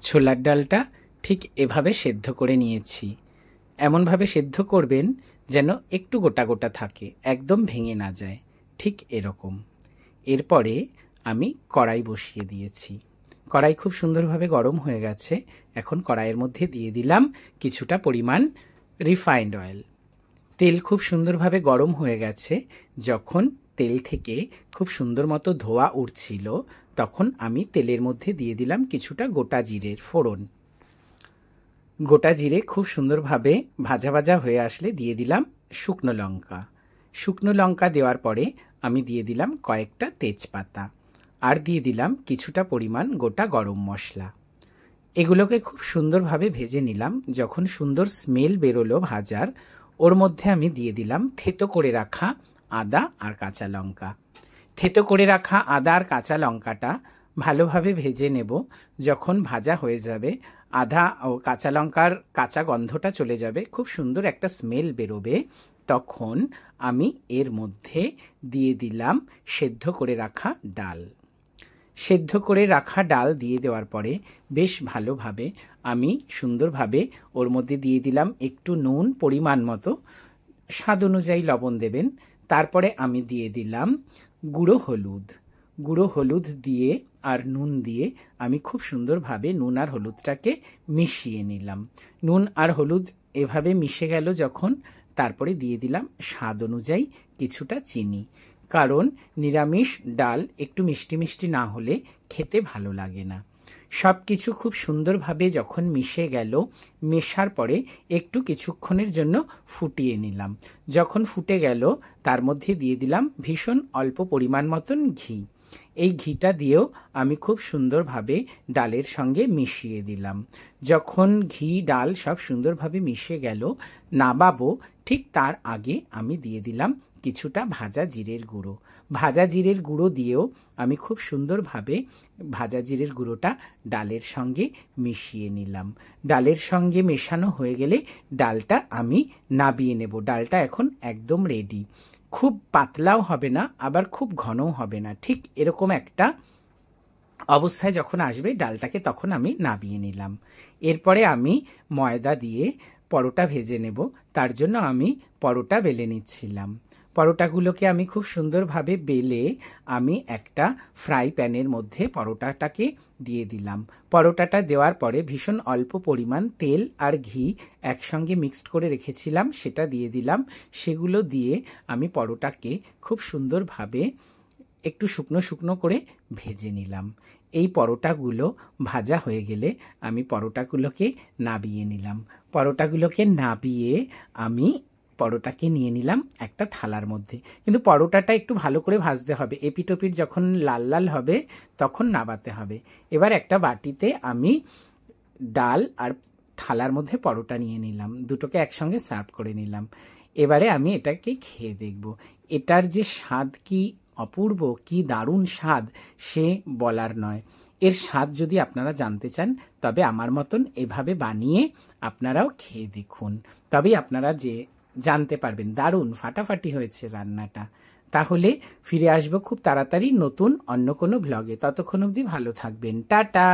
ছোলার ডালটা ঠিক এভাবে সেদ্ধ করে নিয়েছি। এমনভাবে সেদ্ধ করবেন যেন একটু গোটা গোটা থাকে, একদম ভেঙে না যায়, ঠিক এরকম। এরপরে আমি কড়াই বসিয়ে দিয়েছি। কড়াই খুব সুন্দরভাবে গরম হয়ে গেছে। এখন কড়াইয়ের মধ্যে দিয়ে দিলাম কিছুটা পরিমাণ রিফাইন্ড অয়েল। তেল খুব সুন্দরভাবে গরম হয়ে গেছে। যখন তেল থেকে খুব সুন্দর মতো ধোঁয়া উঠছিল, তখন আমি তেলের মধ্যে দিয়ে দিলাম কিছুটা গোটা জিরের ফোড়ন। গোটা জিরে খুব সুন্দরভাবে ভাজা ভাজা হয়ে আসলে দিয়ে দিলাম শুকনো লঙ্কা। শুকনো লঙ্কা দেওয়ার পরে আমি দিয়ে দিলাম কয়েকটা তেজপাতা, আর দিয়ে দিলাম কিছুটা পরিমাণ গোটা গরম মশলা। এগুলোকে খুব সুন্দরভাবে ভেজে নিলাম। যখন সুন্দর স্মেল বেরোলো ভাজার, ওর মধ্যে আমি দিয়ে দিলাম থেতো করে রাখা আদা আর কাঁচা লঙ্কা। থেতো করে রাখা আদা আর কাঁচা লঙ্কাটা ভালোভাবে ভেজে নেব। যখন ভাজা হয়ে যাবে, আদা ও কাঁচা লঙ্কার কাঁচা গন্ধটা চলে যাবে, খুব সুন্দর একটা স্মেল বেরোবে, তখন আমি এর মধ্যে দিয়ে দিলাম সেদ্ধ করে রাখা ডাল। সেদ্ধ করে রাখা ডাল দিয়ে দেওয়ার পরে বেশ ভালোভাবে আমি সুন্দরভাবে ওর মধ্যে দিয়ে দিলাম একটু নুন, পরিমাণ মতো, স্বাদ অনুযায়ী লবণ দেবেন। তারপরে আমি দিয়ে দিলাম গুঁড়ো হলুদ। গুঁড়ো হলুদ দিয়ে আর নুন দিয়ে আমি খুব সুন্দরভাবে নুন আর হলুদটাকে মিশিয়ে নিলাম। নুন আর হলুদ এভাবে মিশে গেল যখন, তারপরে দিয়ে দিলাম স্বাদ অনুযায়ী কিছুটা চিনি, কারণ নিরামিষ ডাল একটু মিষ্টি মিষ্টি না হলে খেতে ভালো লাগে না। সব কিছু খুব সুন্দরভাবে যখন মিশে গেল, মেশার পরে একটু কিছুক্ষণের জন্য ফুটিয়ে নিলাম। যখন ফুটে গেল, তার মধ্যে দিয়ে দিলাম ভীষণ অল্প পরিমাণ মতন ঘি। এই ঘিটা দিয়েও আমি খুব সুন্দরভাবে ডালের সঙ্গে মিশিয়ে দিলাম। যখন ঘি ডাল সব সুন্দরভাবে মিশে গেল, নামাবো ঠিক তার আগে আমি দিয়ে দিলাম কিছুটা ভাজা জিরের গুঁড়ো। ভাজা জিরের গুঁড়ো দিয়েও আমি খুব সুন্দরভাবে ভাজা জিরের গুঁড়োটা ডালের সঙ্গে মিশিয়ে নিলাম। ডালের সঙ্গে মেশানো হয়ে গেলে ডালটা আমি নাবিয়ে নেব। ডালটা এখন একদম রেডি। খুব পাতলাও হবে না, আবার খুব ঘনও হবে না, ঠিক এরকম একটা অবস্থায় যখন আসবে ডালটাকে, তখন আমি নাবিয়ে নিলাম। এরপরে আমি ময়দা দিয়ে পরোটা ভেজে নেব। তার জন্য আমি পরোটা বেলে নিচ্ছিলাম। পরোটাগুলোকে আমি খুব সুন্দরভাবে বেলে আমি একটা ফ্রাই প্যানের মধ্যে পরোটাটাকে দিয়ে দিলাম। পরোটাটা দেওয়ার পরে ভীষণ অল্প পরিমাণ তেল আর ঘি একসঙ্গে মিক্সড করে রেখেছিলাম, সেটা দিয়ে দিলাম। সেগুলো দিয়ে আমি পরোটাকে খুব সুন্দরভাবে একটু শুকনো শুকনো করে ভেজে নিলাম। এই পরোটাগুলো ভাজা হয়ে গেলে আমি পরোটাগুলোকে নাবিয়ে নিলাম। পরোটাগুলোকে নাবিয়ে আমি পরোটাকে নিয়ে নিলাম একটা থালার মধ্যে। কিন্তু পরোটাটা একটু ভালো করে ভাজতে হবে, এপিটোপিট যখন লাল লাল হবে তখন নাবাতে হবে। এবার একটা বাটিতে আমি ডাল আর থালার মধ্যে পরোটা নিয়ে নিলাম, দুটোকে একসঙ্গে সার্ভ করে নিলাম। এবারে আমি এটাকে খেয়ে দেখব। এটার যে স্বাদ কি অপূর্ব, কি দারুণ স্বাদ, সে বলার নয়। এর স্বাদ যদি আপনারা জানতে চান, তবে আমার মতন এভাবে বানিয়ে আপনারাও খেয়ে দেখুন, তবেই আপনারা যে জানতে পারবেন দারুণ ফাটাফাটি হয়েছে রান্নাটা। তাহলে ফিরে আসবো খুব তাড়াতাড়ি নতুন অন্য কোনো ব্লগে। ততক্ষণ অবধি ভালো থাকবেন। টাটা।